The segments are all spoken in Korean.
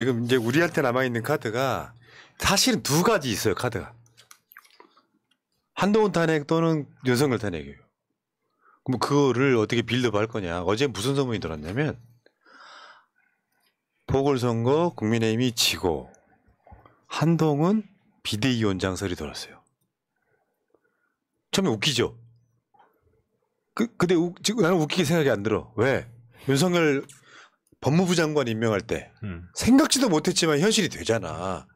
지금 이제 우리한테 남아있는 카드가 사실은 두 가지 있어요, 카드가. 한동훈 탄핵 또는 윤석열 탄핵이에요. 그럼 그거를 어떻게 빌드업 할 거냐. 어제 무슨 소문이 들었냐면, 보궐선거 국민의힘이 지고, 한동훈 비대위원장설이 들었어요. 처음에 웃기죠? 근데 지금 나는 웃기게 생각이 안 들어. 왜? 윤석열 법무부 장관 임명할 때 생각지도 못했지만 현실이 되잖아.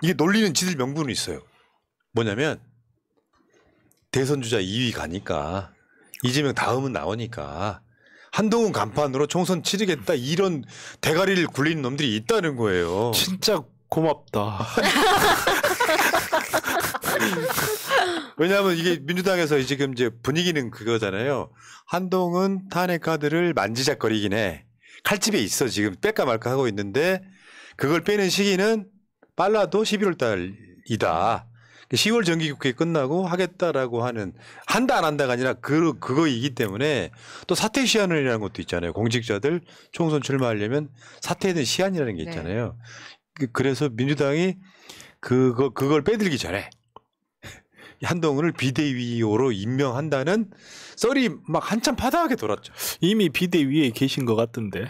이게 놀리는 지들 명분은 있어요. 뭐냐면 대선 주자 2위 가니까 이재명 다음은 나오니까 한동훈 간판으로 총선 치르겠다 이런 대가리를 굴리는 놈들이 있다는 거예요. 진짜 고맙다. 왜냐하면 이게 민주당에서 지금 이제 분위기는 그거잖아요. 한동훈 탄핵 카드를 만지작거리긴 해. 칼집에 있어. 지금 뺄까 말까 하고 있는데 그걸 빼는 시기는 빨라도 11월 달이다. 10월 정기국회 끝나고 하겠다라고 하는 한다 안 한다가 아니라 그거이기 때문에 또 사퇴 시한이라는 것도 있잖아요. 공직자들 총선 출마하려면 사퇴에 대한 시한이라는 게 있잖아요. 네. 그래서 민주당이 그걸 빼들기 전에 한동훈을 비대위로 임명한다는 썰이 막 한참 파다하게 돌았죠. 이미 비대위에 계신 것 같던데.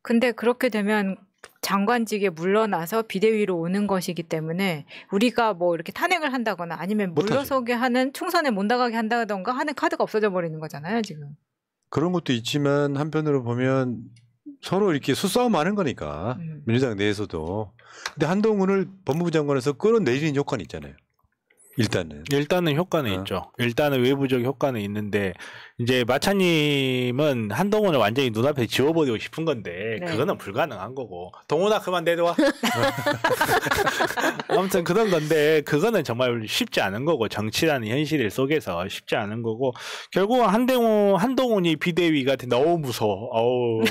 근데 그렇게 되면 장관직에 물러나서 비대위로 오는 것이기 때문에 우리가 뭐 이렇게 탄핵을 한다거나 아니면 물러서게 하는 총선에 못 나가게 한다던가 하는 카드가 없어져 버리는 거잖아요, 지금. 그런 것도 있지만 한편으로 보면 서로 이렇게 수싸움 하는 거니까 민주당 내에서도. 근데 한동훈을 법무부 장관에서 끌어내리는 효과는 있잖아요. 일단은 효과는 있죠. 일단은 외부적 효과는 있는데 이제 마차님은 한동훈을 완전히 눈앞에 지워버리고 싶은 건데 네. 그거는 불가능한 거고. 동훈아 그만 내려와. 아무튼 그런 건데 그거는 정말 쉽지 않은 거고 정치라는 현실 속에서 쉽지 않은 거고 결국은 한동훈이 비대위가 너무 무서워. 어우.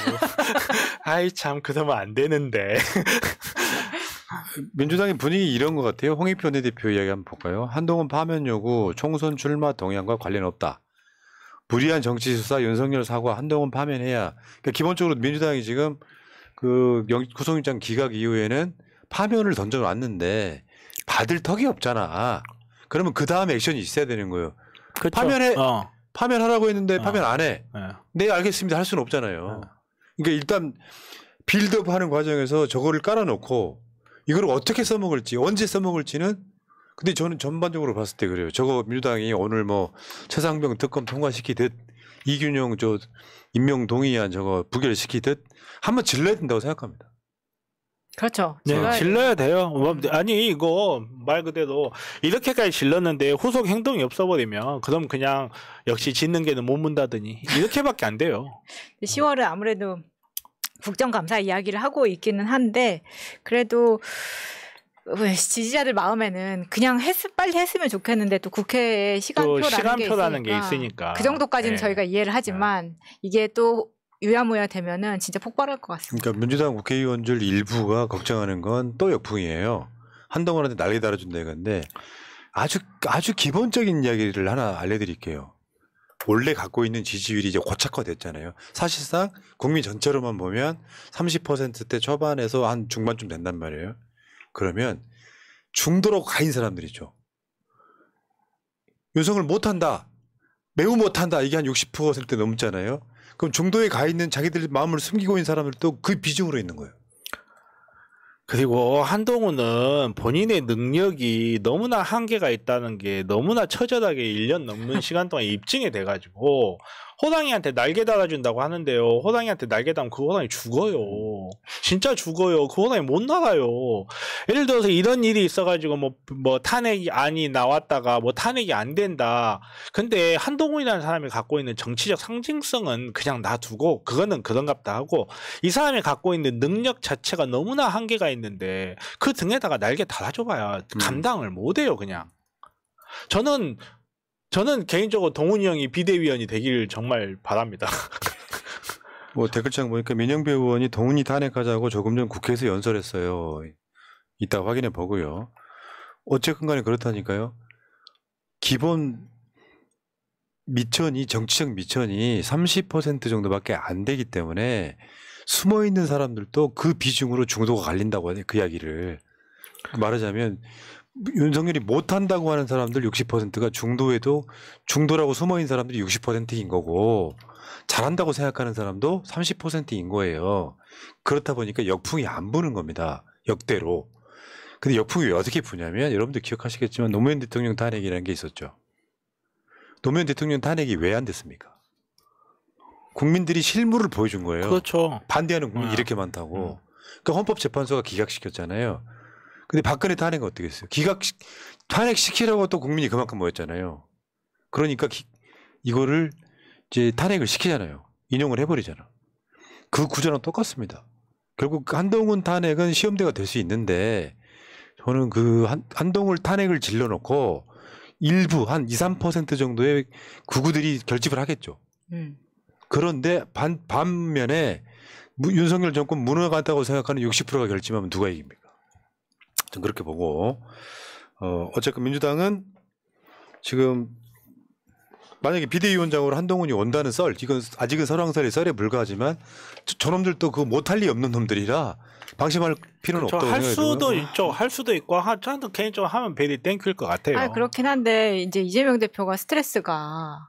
아이 참 그러면 안 되는데. 민주당의 분위기 이런 것 같아요. 홍익표 원내대표 이야기 한번 볼까요? 한동훈 파면 요구 총선 출마 동향과 관련 없다. 무리한 정치 수사 윤석열 사과 한동훈 파면해야. 그러니까 기본적으로 민주당이 지금 그 구속영장 기각 이후에는 파면을 던져놨는데 받을 턱이 없잖아. 그러면 그 다음 액션이 있어야 되는 거예요. 그쵸. 파면하라고 했는데 파면 안 해. 네 알겠습니다 할 수는 없잖아요. 그러니까 일단 빌드업하는 과정에서 저거를 깔아놓고 이걸 어떻게 써먹을지 언제 써먹을지는 근데 저는 전반적으로 봤을 때 그래요. 저거 민주당이 오늘 뭐 최상병 특검 통과시키듯 이균용 저 임명 동의안 저거 부결시키듯 한번 질러야 된다고 생각합니다. 그렇죠. 네, 질러야 돼요. 아니 이거 말 그대로 이렇게까지 질렀는데 후속 행동이 없어버리면 그럼 그냥 역시 짓는 개는 못 문다더니 이렇게밖에 안 돼요. 10월은 아무래도 국정감사 이야기를 하고 있기는 한데 그래도 지지자들 마음에는 그냥 빨리 했으면 좋겠는데 또 국회에 시간표라는 게 있으니까 그 정도까지는 네. 저희가 이해를 하지만 이게 또 유야무야 되면은 진짜 폭발할 것 같습니다. 그러니까 민주당 국회의원들 일부가 걱정하는 건 또 역풍이에요. 한동훈한테 날개 달아준다 이건데 아주 기본적인 이야기를 하나 알려드릴게요. 원래 갖고 있는 지지율이 이제 고착화됐잖아요. 사실상 국민 전체로만 보면 30%대 초반에서 한 중반쯤 된단 말이에요. 그러면 중도로 가인 사람들이죠. 윤석열 못한다. 매우 못한다. 이게 한 60% 넘잖아요. 그럼 중도에 가 있는 자기들 마음을 숨기고 있는 사람들도 그 비중으로 있는 거예요. 그리고 한동훈은 본인의 능력이 너무나 한계가 있다는 게 너무나 처절하게 1년 넘는 시간 동안 입증이 돼가지고 호랑이한테 날개 달아준다고 하는데요. 호랑이한테 날개 달면 그 호랑이 죽어요. 진짜 죽어요. 그 호랑이 못 나가요. 예를 들어서 이런 일이 있어가지고 뭐 탄핵이 안이 나왔다가 뭐 탄핵이 안 된다. 근데 한동훈이라는 사람이 갖고 있는 정치적 상징성은 그냥 놔두고 그거는 그런갑다 하고 이 사람이 갖고 있는 능력 자체가 너무나 한계가 있는데 그 등에다가 날개 달아줘봐야 감당을 못해요. 그냥. 저는 개인적으로 동훈이 형이 비대위원이 되기를 정말 바랍니다. 뭐 댓글창 보니까 민영배 의원이 동훈이 탄핵하자고 조금 전 국회에서 연설했어요. 이따 확인해 보고요. 어쨌건 간에 그렇다니까요. 기본 정치적 미천이 30% 정도밖에 안 되기 때문에 숨어 있는 사람들도 그 비중으로 중도가 갈린다고 하네. 그 이야기를 말하자면 윤석열이 못한다고 하는 사람들 60%가 중도라고 숨어 있는 사람들이 60%인 거고 잘한다고 생각하는 사람도 30%인 거예요. 그렇다 보니까 역풍이 안 부는 겁니다. 역대로. 근데 역풍이 왜 어떻게 부냐면 여러분들 기억하시겠지만 노무현 대통령 탄핵이라는 게 있었죠. 노무현 대통령 탄핵이 왜 안 됐습니까? 국민들이 실물을 보여준 거예요. 그렇죠. 반대하는 국민이 이렇게 많다고. 그러니까 헌법재판소가 기각시켰잖아요. 근데 박근혜 탄핵은 어떻게 했어요? 탄핵시키라고 또 국민이 그만큼 모였잖아요. 그러니까 이거를 이제 탄핵을 시키잖아요. 인용을 해버리잖아. 그 구조랑 똑같습니다. 결국 한동훈 탄핵은 시험대가 될 수 있는데 저는 그 한동훈 탄핵을 질러놓고 일부 한 2, 3% 정도의 구구들이 결집을 하겠죠. 그런데 반면에 윤석열 정권 무너갔다고 생각하는 60%가 결집하면 누가 이깁니까? 전 그렇게 보고 어쨌든 민주당은 지금 만약에 비대위원장으로 한동훈이 온다는 썰, 이건 아직은 설왕설이 썰에 불과하지만 저놈들도 그 못할 리 없는 놈들이라 방심할 필요는 그렇죠. 없다고 할 수도 생각해요. 있죠. 할 수도 있고 저는 개인적으로 하면 베리 땡큐일 것 같아요. 아 그렇긴 한데 이제 이재명 대표가 스트레스가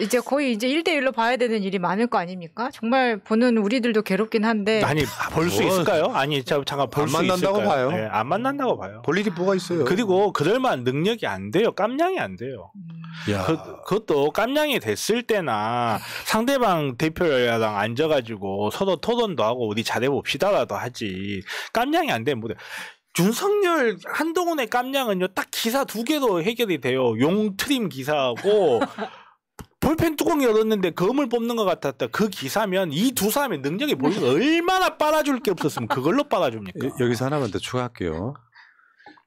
이제 거의 이제 1대1로 봐야 되는 일이 많을 거 아닙니까? 정말 보는 우리들도 괴롭긴 한데. 아니 볼 수 있을까요? 아니 잠깐 볼 수 있을까요? 만난다고 봐요. 네, 안 만난다고 봐요. 볼 일이 뭐가 있어요. 그리고 그럴만한 능력이 안 돼요. 깜냥이 안 돼요. 야. 그것도 깜냥이 됐을 때나 상대방 대표야당 앉아가지고 서로 토론도 하고 우리 잘해봅시다라도 하지. 깜냥이 안 되면 못해. 윤석열 한동훈의 깜냥은요 딱 기사 2개로 해결이 돼요. 용 트림 기사하고 볼펜 뚜껑 열었는데 검을 뽑는 것 같았다. 그 기사면 이 두 사람의 능력이 얼마나 빨아줄 게 없었으면 그걸로 빨아줍니까? 여기서 하나만 더 추가할게요.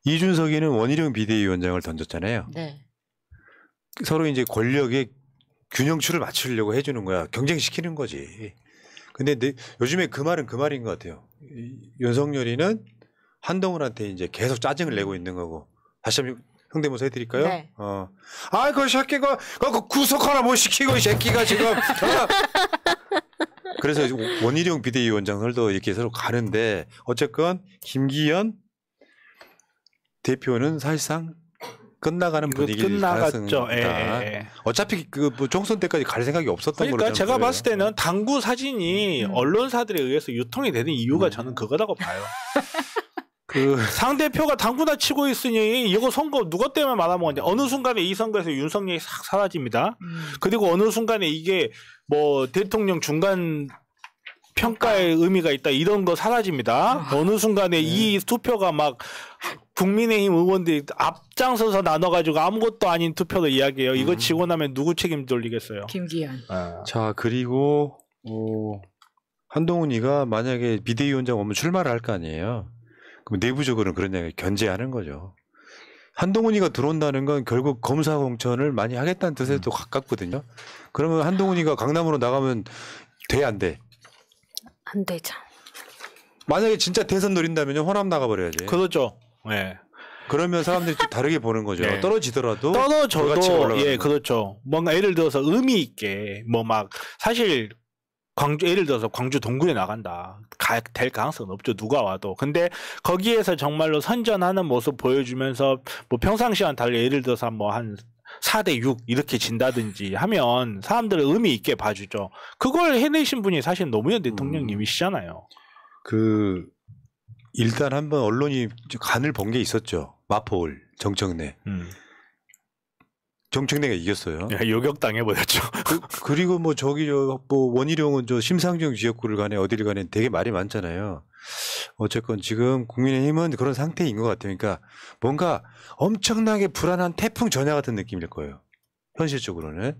이준석이는 원희룡 비대위원장을 던졌잖아요. 네. 서로 이제 권력의 균형추를 맞추려고 해주는 거야. 경쟁시키는 거지. 근데 요즘에 그 말은 그 말인 것 같아요. 윤석열이는 한동훈한테 이제 계속 짜증을 내고 있는 거고. 다시 한번 성대모사 해드릴까요? 네. 아, 그 새끼가 그 구속 하나 못 시키고 이 새끼가 지금. 그래서 원희룡 비대위원장들도 이렇게 서로 가는데 어쨌건 김기현 대표는 사실상 끝나가는 분위기를 끝나갔죠. 어차피 뭐 총선 때까지 갈 생각이 없었던 거죠. 그러니까 제가 봤을 때는 당구 사진이 언론사들에 의해서 유통이 되는 이유가 저는 그거라고 봐요. 그 상대표가 당구나 치고 있으니 이거 선거 누가 때문에 말아먹었냐. 어느 순간에 이 선거에서 윤석열이 싹 사라집니다. 그리고 어느 순간에 이게 뭐 대통령 중간 평가의 의미가 있다 이런 거 사라집니다. 어느 순간에 이 투표가 막 국민의힘 의원들이 앞장서서 나눠가지고 아무것도 아닌 투표로 이야기해요. 이거 치고 나면 누구 책임 돌리겠어요? 김기현. 자 그리고 한동훈이가 만약에 비대위원장 오면 출마를 할 거 아니에요. 그럼 내부적으로는 그런 얘기 견제하는 거죠. 한동훈이가 들어온다는 건 결국 검사 공천을 많이 하겠다는 뜻에도 가깝거든요. 그러면 한동훈이가 강남으로 나가면 돼, 안 돼? 안 되죠. 만약에 진짜 대선 노린다면 호남 나가버려야지. 그렇죠. 네. 그러면 사람들이 좀 다르게 보는 거죠. 네. 떨어져도 예, 그렇죠. 뭔가 예를 들어서 의미 있게 뭐 막 사실 예를 들어서 광주 동구에 나간다. 될 가능성은 없죠. 누가 와도. 근데 거기에서 정말로 선전하는 모습 보여주면서 뭐 평상시와는 달리 예를 들어서 뭐 한 4대6 이렇게 진다든지 하면 사람들은 의미 있게 봐주죠. 그걸 해내신 분이 사실 노무현 대통령님이시잖아요. 일단 한번 언론이 간을 본 게 있었죠. 마포을 정청래. 정청래가 이겼어요. 요격당해버렸죠. 그리고 뭐 원희룡은 심상정 지역구를 가네 어디를 가네 되게 말이 많잖아요. 어쨌건 지금 국민의힘은 그런 상태인 것 같아요. 그러니까 뭔가 엄청나게 불안한 태풍 전야 같은 느낌일 거예요. 현실적으로는.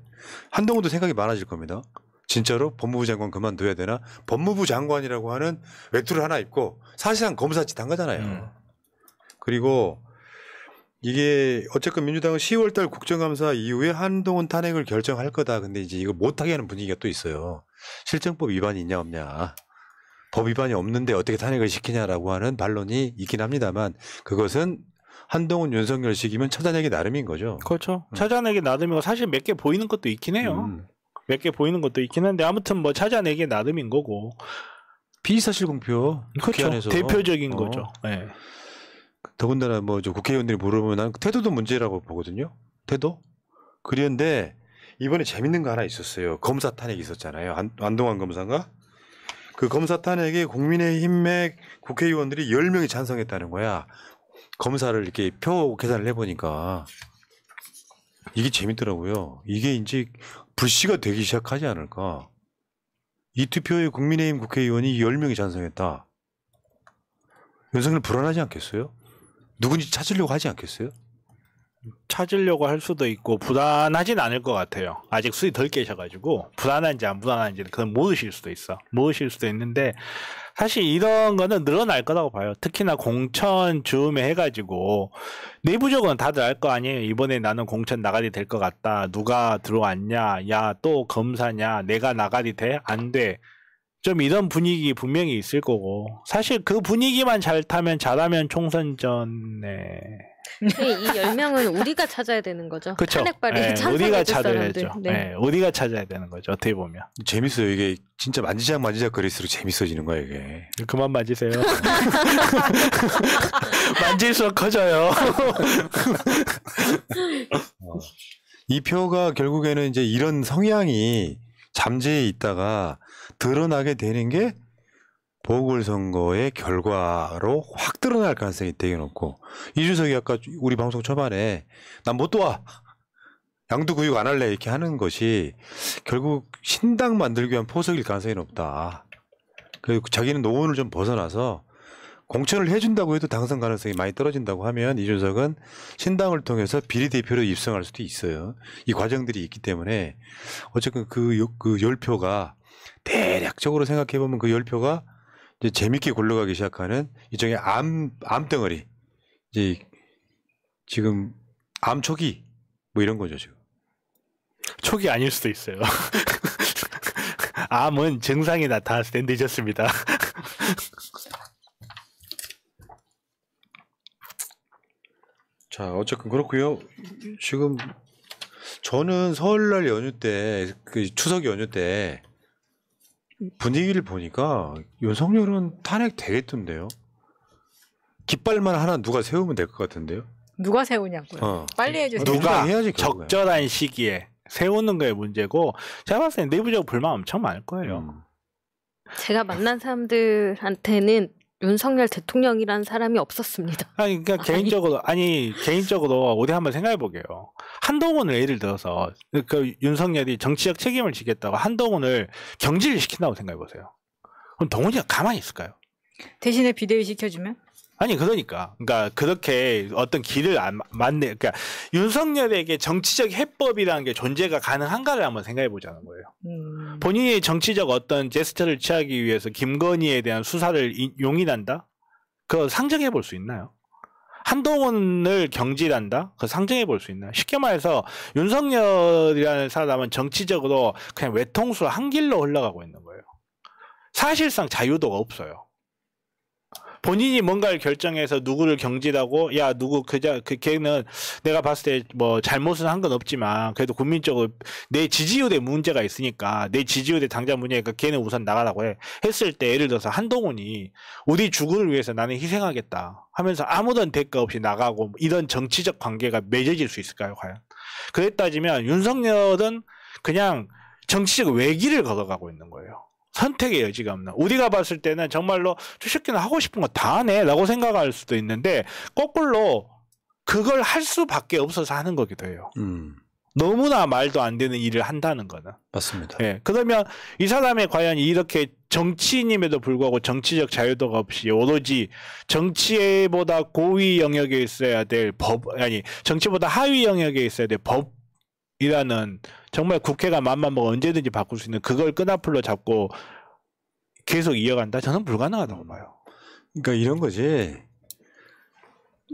한동훈도 생각이 많아질 겁니다. 진짜로 법무부 장관 그만둬야 되나? 법무부 장관이라고 하는 외투를 하나 입고 사실상 검사짓 한 거잖아요. 그리고 이게 어쨌건 민주당은 10월달 국정감사 이후에 한동훈 탄핵을 결정할 거다. 근데 이제 이거 못하게 하는 분위기가 또 있어요. 실정법 위반이 있냐 없냐. 법 위반이 없는데 어떻게 탄핵을 시키냐라고 하는 반론이 있긴 합니다만 그것은 한동훈 윤석열 시기면 찾아내기 나름인 거죠. 그렇죠. 찾아내기 나름이고 사실 몇 개 보이는 것도 있긴 해요. 몇 개 보이는 것도 있긴 한데 아무튼 뭐 찾아내기 나름인 거고. 비사실 공표 국회 그렇죠. 안에서 대표적인 거죠. 네. 더군다나 뭐 저 국회의원들이 물어보면 난 태도도 문제라고 보거든요. 태도. 그런데 이번에 재밌는 거 하나 있었어요. 검사 탄핵이 있었잖아요. 안동환 검사인가? 그 검사 탄핵에 국민의힘의 국회의원들이 10명이 찬성했다는 거야. 검사를 이렇게 표 계산을 해보니까 이게 재밌더라고요. 이게 이제 불씨가 되기 시작하지 않을까. 이 투표에 국민의힘 국회의원이 10명이 찬성했다. 윤석열 불안하지 않겠어요? 누군지 찾으려고 하지 않겠어요? 찾으려고 할 수도 있고 불안하진 않을 것 같아요. 아직 술이 덜 깨셔가지고 불안한지 안 불안한지는 그건 모르실 수도 있어. 모르실 수도 있는데 사실 이런 거는 늘어날 거라고 봐요. 특히나 공천 즈음에 해가지고 내부적으로는 다들 알 거 아니에요. 이번에 나는 공천 나가리 될 것 같다. 누가 들어왔냐? 야, 또 검사냐? 내가 나가리 돼? 안 돼. 좀 이런 분위기 분명히 있을 거고 사실 그 분위기만 잘 타면 잘하면 총선 전에 이 10명은 우리가 찾아야 되는 거죠. 그쵸? 탄핵 발의에 네, 찬성해줄 우리가 사람들. 찾아야죠. 네. 네, 우리가 찾아야 되는 거죠. 어떻게 보면. 재밌어요. 이게 진짜 만지작 거릴수록 재밌어지는 거야 이게. 그만 만지세요. 만질수록 커져요. 이 표가 결국에는 이제 이런 성향이 잠재해 있다가 드러나게 되는 게 보궐선거의 결과로 확 드러날 가능성이 되게 높고 이준석이 아까 우리 방송 초반에 난 못 도와 양두구육 안 할래 이렇게 하는 것이 결국 신당 만들기 위한 포석일 가능성이 높다. 그리고 자기는 노원을 좀 벗어나서 공천을 해준다고 해도 당선 가능성이 많이 떨어진다고 하면 이준석은 신당을 통해서 비례대표로 입성할 수도 있어요. 이 과정들이 있기 때문에 어쨌든 그 10표가 대략적으로 생각해보면 그 10표가 이제 재밌게 굴러가기 시작하는 일종의 암덩어리, 이제 지금 암 초기 뭐 이런 거죠 지금. 촉이 아닐 수도 있어요. 암은 증상이 나타났을 때 늦었습니다. 자, 어쨌든 그렇고요. 지금 저는 설날 연휴 때, 그 추석 연휴 때 분위기를 보니까 윤석열은 탄핵 되겠던데요. 깃발만 하나 누가 세우면 될 것 같은데요. 누가 세우냐고요. 빨리 해주세요. 누가 해야지, 결국엔. 적절한 시기에 세우는 거의 문제고 제가 봤을 때 내부적으로 불만 엄청 많을 거예요. 제가 만난 사람들한테는 윤석열 대통령이라는 사람이 없었습니다. 아니 그러니까 개인적으로 어디 한번 생각해 보게요. 한동훈을 예를 들어서 그 윤석열이 정치적 책임을 지겠다고 한동훈을 경질을 시킨다고 생각해 보세요. 그럼 동훈이가 가만히 있을까요? 대신에 비대위 시켜주면? 아니 그러니까 그렇게 어떤 길을 안 맞네. 그러니까 윤석열에게 정치적 해법이라는 게 존재가 가능한가를 한번 생각해 보자는 거예요. 본인이 정치적 어떤 제스처를 취하기 위해서 김건희에 대한 수사를 용인한다? 그거 상정해 볼 수 있나요? 한동훈을 경질한다? 그거 상정해 볼 수 있나요? 쉽게 말해서 윤석열이라는 사람은 정치적으로 그냥 외통수로 한 길로 흘러가고 있는 거예요. 사실상 자유도가 없어요. 본인이 뭔가를 결정해서 누구를 경질하고 야 누구 걔는 내가 봤을 때 뭐 잘못은 한 건 없지만 그래도 국민적으로 내 지지율에 문제가 있으니까 내 지지율에 당장 문제니까 걔는 우선 나가라고 했을 때 예를 들어서 한동훈이 우리 주구를 위해서 나는 희생하겠다 하면서 아무런 대가 없이 나가고 이런 정치적 관계가 맺어질 수 있을까요 과연? 그랬 따지면 윤석열은 그냥 정치적 외길을 걸어가고 있는 거예요. 선택의 여지가 없나. 우리가 봤을 때는 정말로 저 새끼는 하고 싶은 거 다 하네 라고 생각할 수도 있는데 거꾸로 그걸 할 수밖에 없어서 하는 거기도 해요. 너무나 말도 안 되는 일을 한다는 거는. 맞습니다. 예. 그러면 이 사람이 과연 이렇게 정치인임에도 불구하고 정치적 자유도가 없이 오로지 정치보다 고위 영역에 있어야 될 정치보다 하위 영역에 있어야 될 법이라는 정말 국회가 맘만 먹어 언제든지 바꿀 수 있는 그걸 끈앞으로 잡고 계속 이어간다? 저는 불가능하다고 봐요. 그러니까 이런 거지.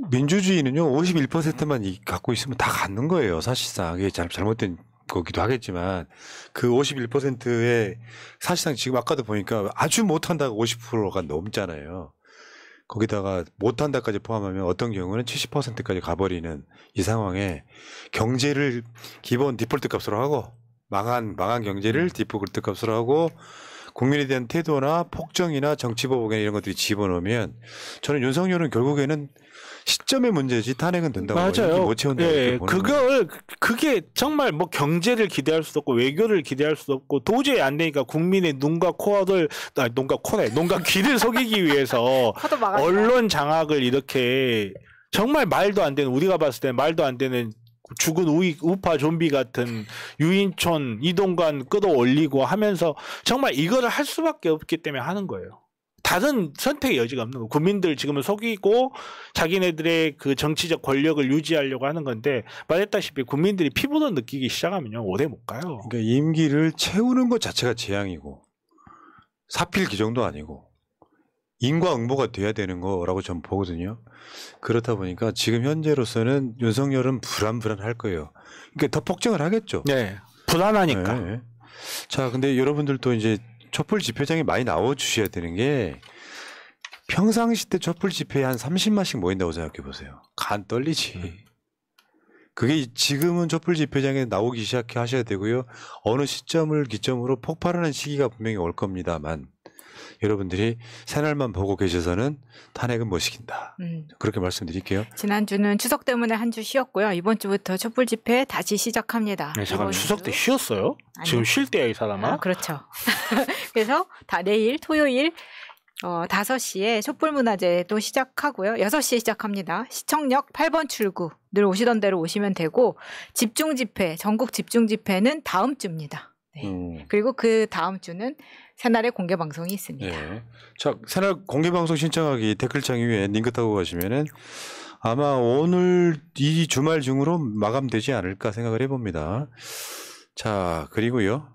민주주의는요 51%만 갖고 있으면 다 갖는 거예요. 사실상 이게 잘못된 거기도 하겠지만 그 51%의 사실상 지금 아까도 보니까 아주 못한다가 50%가 넘잖아요. 거기다가 못한다까지 포함하면 어떤 경우는 70%까지 가버리는 이 상황에 경제를 기본 디폴트 값으로 하고 망한 경제를 뒷북을 뜻값으로 하고 국민에 대한 태도나 폭정이나 정치보복이나 이런 것들이 집어넣으면 저는 윤석열은 결국에는 시점의 문제지 탄핵은 된다고 맞아요. 못 채운다. 예, 그게 정말 뭐 경제를 기대할 수도 없고 외교를 기대할 수도 없고 도저히 안 되니까 국민의 눈과 귀를 속이기 위해서 커도 막아야 언론 장악을 이렇게 정말 말도 안 되는 우리가 봤을 때 말도 안 되는 죽은 우파 좀비 같은 유인촌 이동관 끌어올리고 하면서 정말 이거를 할 수밖에 없기 때문에 하는 거예요. 다른 선택의 여지가 없는 거예요. 국민들 지금은 속이고 자기네들의 그 정치적 권력을 유지하려고 하는 건데 말했다시피 국민들이 피부로 느끼기 시작하면요 오래 못 가요. 그러니까 임기를 채우는 것 자체가 재앙이고 사필 규정도 아니고 인과응보가 돼야 되는 거라고 저는 보거든요. 그렇다 보니까 지금 현재로서는 윤석열은 불안할 거예요. 그러니까 더 폭정을 하겠죠. 네, 불안하니까. 네. 자, 근데 여러분들도 이제 촛불 집회장에 많이 나와 주셔야 되는 게 평상시 때 촛불 집회에 한 30만씩 모인다고 생각해 보세요. 간 떨리지. 그게 지금은 촛불 집회장에 나오기 시작하셔야 되고요. 어느 시점을 기점으로 폭발하는 시기가 분명히 올 겁니다만 여러분들이 새날만 보고 계셔서는 탄핵은 못 시킨다. 그렇게 말씀드릴게요. 지난주는 추석 때문에 한 주 쉬었고요. 이번 주부터 촛불 집회 다시 시작합니다. 네, 잠깐 이번 추석 때 주. 쉬었어요? 아니요. 지금 쉴 때야 이 사람아? 그렇죠. 그래서 내일 토요일 5시에 촛불문화제도 시작하고요. 6시에 시작합니다. 시청역 8번 출구 늘 오시던 대로 오시면 되고 집중집회, 전국 집중집회는 다음 주입니다. 네. 그리고 그 다음 주는 새날에 공개 방송이 있습니다. 네. 자, 새날 공개 방송 신청하기 댓글창 위에 링크 타고 가시면은 아마 오늘 이 주말 중으로 마감되지 않을까 생각을 해봅니다. 자, 그리고요.